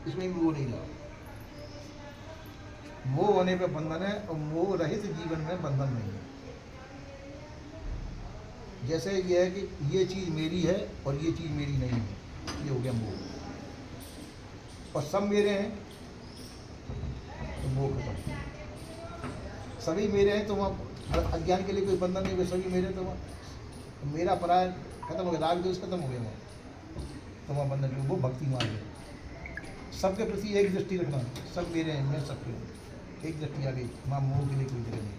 इसमें भी मोह नहीं रहा। मोह होने पे बंधन है और मोह रहित जीवन में बंधन नहीं है। जैसे ये है कि ये चीज़ मेरी है और ये चीज़ मेरी नहीं है, ये हो गया मोह। और सब मेरे हैं तो मोह खत्म। सभी मेरे हैं तो वहाँ अज्ञान के लिए कोई बंधन नहीं, सभी मेरे तो वहाँ मेरा पराया खत्म हो गया, राग दोष खत्म हो गया वहाँ, तो वहाँ बंधन नहीं। वो भक्ति मार्ग है। सबके प्रति एक दृष्टि रखना, सब मेरे हैं, मैं सबके हूँ, एक दृष्टि आ गई, वहाँ मोह के लिए कोई जगह नहीं।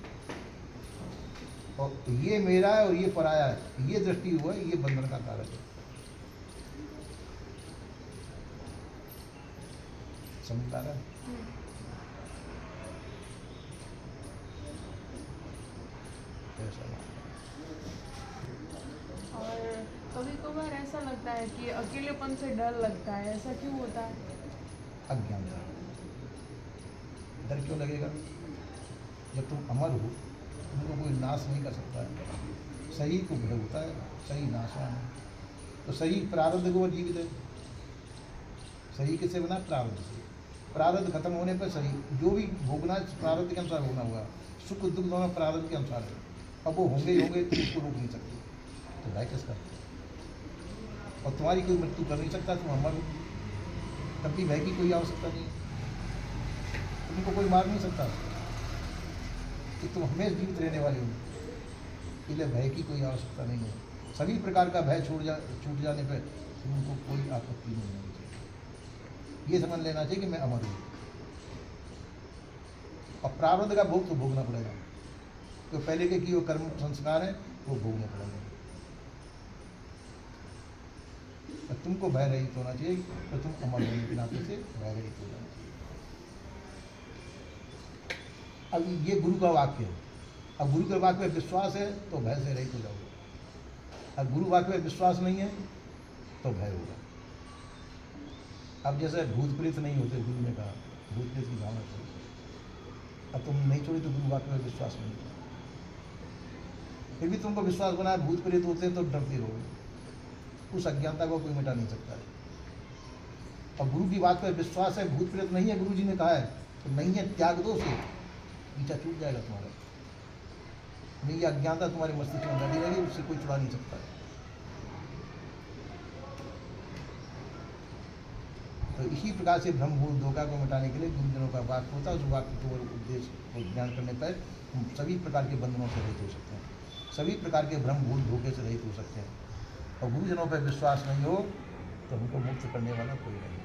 और ये मेरा है और ये पराया है, ये दृष्टि हुआ, ये बंधन का कारक है। समझ पा रहा है? और कभी कभार ऐसा लगता है कि अकेलेपन से डर लगता है, ऐसा क्यों होता है? अज्ञानता। डर क्यों लगेगा? जब तुम अमर हो, तुमको कोई नाश नहीं कर सकता है। शरीर को भय होता है, शरीर नाशवान है, तो शरीर प्रारब्ध को जीवित है। शरीर किससे बना? प्रारब्ध से। प्रारब्ध खत्म होने पर शरीर जो भी भोगना प्रारब्ध के अनुसार होना होगा, सुख दुख दोनों प्रारब्ध के अनुसार है। अब वो होंगे ही होंगे, तुम उसको रोक नहीं सकते, तो भय किसका? और तुम्हारी कोई मृत्यु कर नहीं सकता, तुम अमर हो, तब भी भय की कोई आवश्यकता नहीं है। तुमको कोई मार नहीं सकता कि तुम हमेशा जीवित रहने वाले हो, इसलिए भय की कोई आवश्यकता नहीं है। सभी प्रकार का भय छूट जाने पर तुमको कोई आपत्ति नहीं होनी चाहिए। ये समझ लेना चाहिए कि मैं अमर हूँ। और प्रारब्ध का भोग तो भोगना पड़ेगा, तो पहले के किए कर्म संस्कार है वो भोगने पड़ेंगे। तो तुमको भय रहित होना चाहिए, तो तुम अमर होने के नाते से भय रहित हो जाना चाहिए। अब ये गुरु का वाक्य है। अब गुरु के वाक्य में विश्वास है तो भय से रहित हो जाओगे। अब गुरु वाक्य में विश्वास नहीं है तो भय होगा। अब जैसे भूत प्रेत नहीं होते, गुरु ने कहा भूत प्रेत की भावना छोड़, अब तुम नहीं छोड़ी तो गुरु वाक्य में विश्वास नहीं होगा। फिर भी तुमको विश्वास बना है भूत प्रेत होते हैं तो डरते रहोगे। उस अज्ञानता को कोई मिटा नहीं सकता है। और गुरु की बात पर विश्वास है, भूत प्रेत नहीं है, गुरु जी ने कहा है तो नहीं है, त्याग दो उसे, पीछा छूट जाएगा तुम्हारा। नहीं, ये अज्ञानता तुम्हारे मस्तिष्क में लगी रहेगी, उससे कोई छुड़ा नहीं सकता है। तो इसी प्रकार से भ्रम भूल धोखा को मिटाने के लिए गुरुजनों का वाक्य होता है। उस वाक्य को उद्देश्य को ज्ञान करने पर हम सभी प्रकार के बंधनों से रहित हो सकते हैं, सभी प्रकार के भ्रम भूल धोखे से रहित हो सकते हैं। और गुरुजनों पर विश्वास नहीं हो तो हमको मुक्त करने वाला कोई नहीं।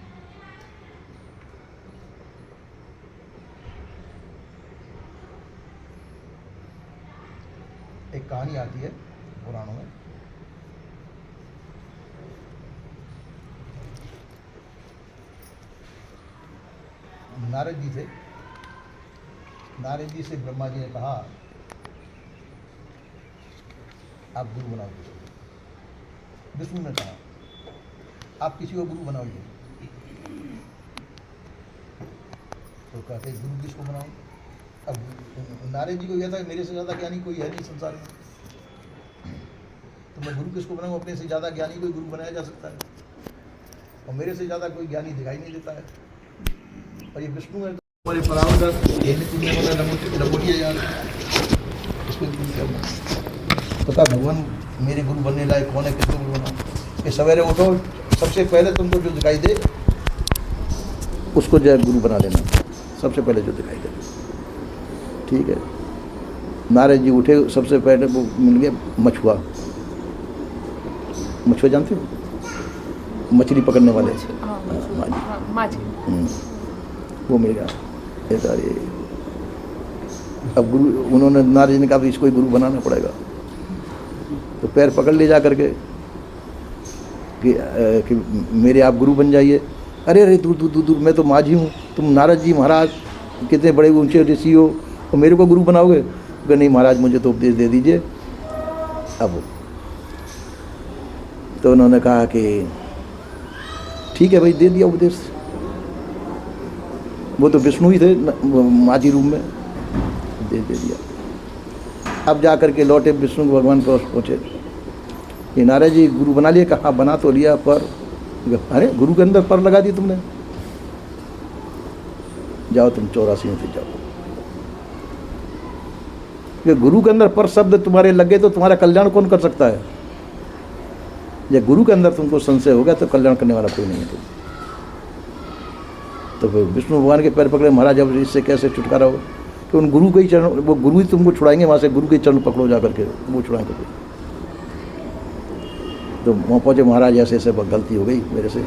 एक कहानी आती है पुराणों में। नारद जी थे, नारद जी से ब्रह्मा जी ने कहा आप गुरु बनाओ किसी को। विष्णु ने कहा आप किसी को गुरु बनाओगे। तो कहते गुरु किसको बनाओ? अब नारद जी को यह था कि मेरे से ज़्यादा ज्ञानी कोई है नहीं संसार में, तो मैं गुरु किसको बनाऊँ? अपने से ज़्यादा ज्ञानी कोई गुरु बनाया जा सकता है, और मेरे से ज़्यादा कोई ज्ञानी दिखाई नहीं देता है। और ये विष्णु है हमारे परावदर, यही तुमने बोला लंगोटिया यार, इसको क्या पता भगवान मेरे गुरु बनने लायक कौन है, किसको गुरु बनाओ? ये सवेरे उठो, सबसे पहले तुमको जो दिखाई दे उसको जो गुरु बना लेना, सबसे पहले जो दिखाई दे। ठीक है। नारद जी उठे, सबसे पहले वो मिल गया मछुआ। मछुआ जानते हो? मछली पकड़ने वाले, वो मिल गया। अरे अब गुरु, उन्होंने नारद जी ने कहा इसको ही गुरु बनाना पड़ेगा। तो पैर पकड़ ले जा करके कि मेरे आप गुरु बन जाइए। अरे अरे दूर दूर दूर दूर, मैं तो माझी हूँ, तुम नारद जी महाराज कितने बड़े ऊंचे ऋषि हो और मेरे को गुरु बनाओगे? कि नहीं महाराज, मुझे तो उपदेश दे दीजिए। अब तो उन्होंने कहा कि ठीक है भाई, दे दिया उपदेश। वो तो विष्णु ही थे माझी रूप में, दे दिया। अब जा कर के लौटे, विष्णु भगवान को पहुँचे, ये नारद जी गुरु बना लिया? कहा बना तो लिया, पर अरे गुरु के अंदर पर लगा दी तुमने। जाओ तुम 84 में फिर जाओ। ये गुरु के अंदर पर शब्द तुम्हारे लगे तो तुम्हारा कल्याण कौन कर सकता है? जब गुरु के अंदर तुमको संशय हो गया तो कल्याण करने वाला कोई नहीं है तुम। तो फिर विष्णु भगवान के पैर पकड़े महाराज, अब इससे कैसे छुटकारा होगा? कि उन गुरु के ही चरण, वो गुरु ही तुमको छुड़ाएंगे वहाँ से, गुरु के चरण पकड़ो जा करके, वो छुड़ाएंगे। तो वहाँ पहुँचे, महाराज ऐसे ऐसे गलती हो गई मेरे से,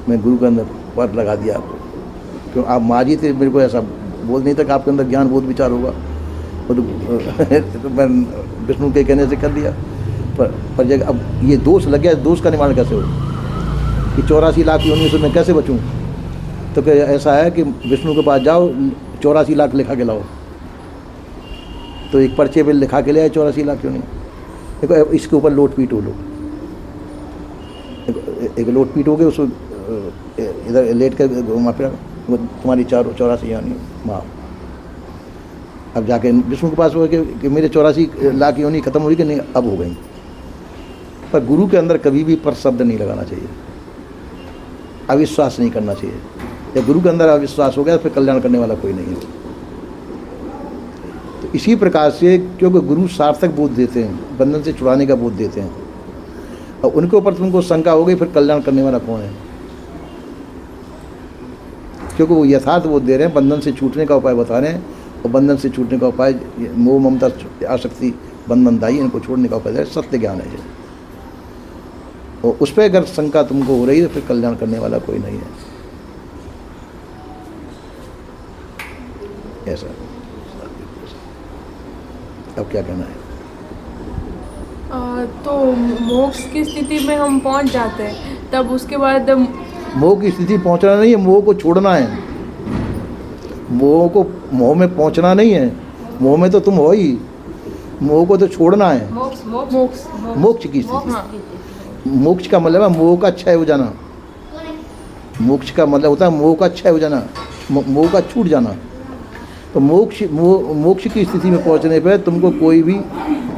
मैं गुरु के अंदर पर लगा दिया आपको, क्यों आप माँ जी थे, मेरे को ऐसा बोल नहीं था कि आपके अंदर ज्ञान बोध विचार होगा। तो मैं विष्णु के कहने से कर दिया, पर जब अब ये दोष लग गया, दोष का निवारण कैसे हो कि 84 लाख योनियों से मैं कैसे बचूं? तो क्या ऐसा है कि विष्णु के पास जाओ, 84 लाख लिखा के लाओ। तो एक पर्चे पे लिखा के ले आए 84 लाख योनि। देखो इसके ऊपर लोट पीट हो लो, एक लोट पीट हो गए, उसको इधर लेट कर घुमा फिरा, तुम्हारी 84 योनि माँ। अब जाके विष्णु के पास हो कि मेरे 84 लाख योनि खत्म हुई कि नहीं? अब हो गई। पर गुरु के अंदर कभी भी पर शब्द नहीं लगाना चाहिए, अविश्वास नहीं करना चाहिए। जब गुरु के अंदर अविश्वास हो गया फिर कल्याण करने वाला कोई नहीं है। तो इसी प्रकार से, क्योंकि गुरु सार्थक बोध देते हैं, बंधन से छुड़ाने का बोध देते हैं, और उनके ऊपर तुमको शंका हो गई, फिर कल्याण करने वाला कौन है? क्योंकि वो यथार्थ बोध दे रहे हैं, बंधन से छूटने का उपाय बता रहे हैं, और बंधन से छूटने का उपाय मोह ममता आसक्ति बंधनदायी, इनको छोड़ने का उपाय सत्य ज्ञान है। और उस पर अगर शंका तुमको हो रही है, फिर कल्याण करने वाला कोई नहीं है। ऐसा। अब क्या कहना है? तो मोक्ष की स्थिति में हम पहुंच जाते हैं, तब उसके बाद मोह की स्थिति पहुंचना नहीं है, मोह को छोड़ना है। मोह में पहुंचना नहीं है, मोह में तो तुम हो ही, मोह को तो छोड़ना है। मोक्ष की स्थिति, मोक्ष का मतलब है मोह का क्षय हो जाना। मोक्ष का मतलब होता है मोह का क्षय हो जाना, मोह का छूट जाना। तो मोक्ष की स्थिति में पहुंचने पर तुमको कोई भी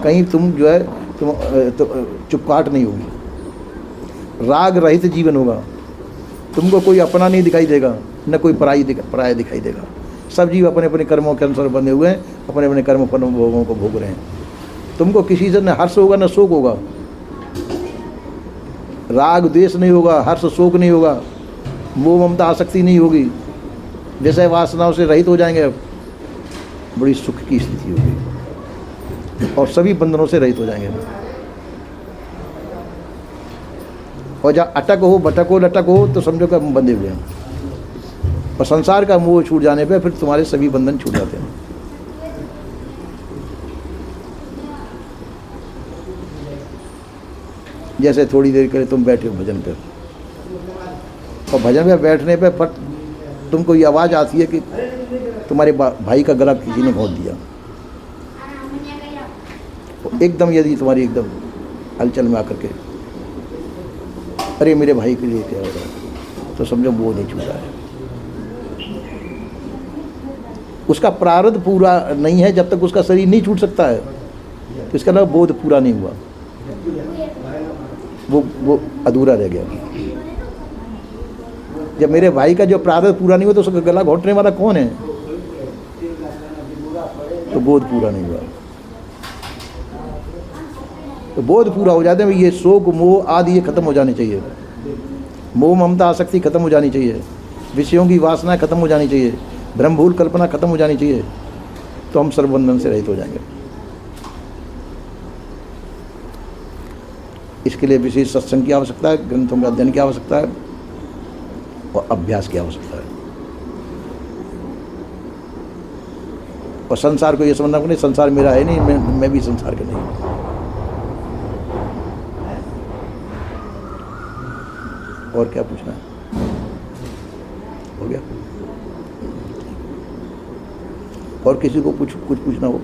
कहीं तुम जो है तुम चुपकाट नहीं होगी, राग रहित जीवन होगा। तुमको कोई अपना नहीं दिखाई देगा, न कोई पराया दिखाई देगा। सब जीव अपने अपने कर्मों के अनुसार बने हुए हैं, अपने अपने कर्म भोगों को भोग रहे हैं। तुमको किसी से न हर्ष होगा न शोक होगा, राग द्वेष नहीं होगा, हर्ष शोक नहीं होगा, मोह ममता आसक्ति नहीं होगी, विषय वासनाओं से रहित हो जाएंगे। बड़ी सुख की स्थिति होगी और सभी बंधनों से रहित हो जाएंगे। और जहाँ अटक हो, भटक हो, लटक हो, तो समझो कि हम बंधे हुए हैं। और संसार का मोह छूट जाने पे फिर तुम्हारे सभी बंधन छूट जाते हैं। जैसे थोड़ी देर के लिए तुम बैठे हो भजन पे, और भजन में बैठने पे फट तुमको ये आवाज़ आती है कि तुम्हारे भाई का गला किसी ने घोंट दिया। एकदम यदि तुम्हारी एकदम हलचल में आकर के अरे मेरे भाई के लिए क्या हो रहा है, तो समझो वो नहीं छूटा है। उसका प्रारब्ध पूरा नहीं है, जब तक उसका शरीर नहीं छूट सकता है तो इसका मतलब बोध पूरा नहीं हुआ, वो अधूरा रह गया। जब मेरे भाई का जो प्रारब्ध पूरा नहीं हुआ तो उसका गला घोंटने वाला कौन है? तो बोध पूरा नहीं हुआ। तो बोध पूरा हो जाते हैं, ये शोक मोह आदि ये खत्म हो जाने चाहिए, मोह ममता आसक्ति खत्म हो जानी चाहिए, विषयों की वासना खत्म हो जानी चाहिए, ब्रह्मभूल कल्पना खत्म हो जानी चाहिए, तो हम सर्वबंधन से रहित हो जाएंगे। इसके लिए विशेष सत्संग की आवश्यकता है, ग्रंथों के अध्ययन की आवश्यकता है और अभ्यास की आवश्यकता है। और संसार को ये समझना नहीं संसार मेरा है नहीं, मैं भी संसार का नहीं। और क्या पूछना है? हो गया? और किसी को कुछ पूछना हो?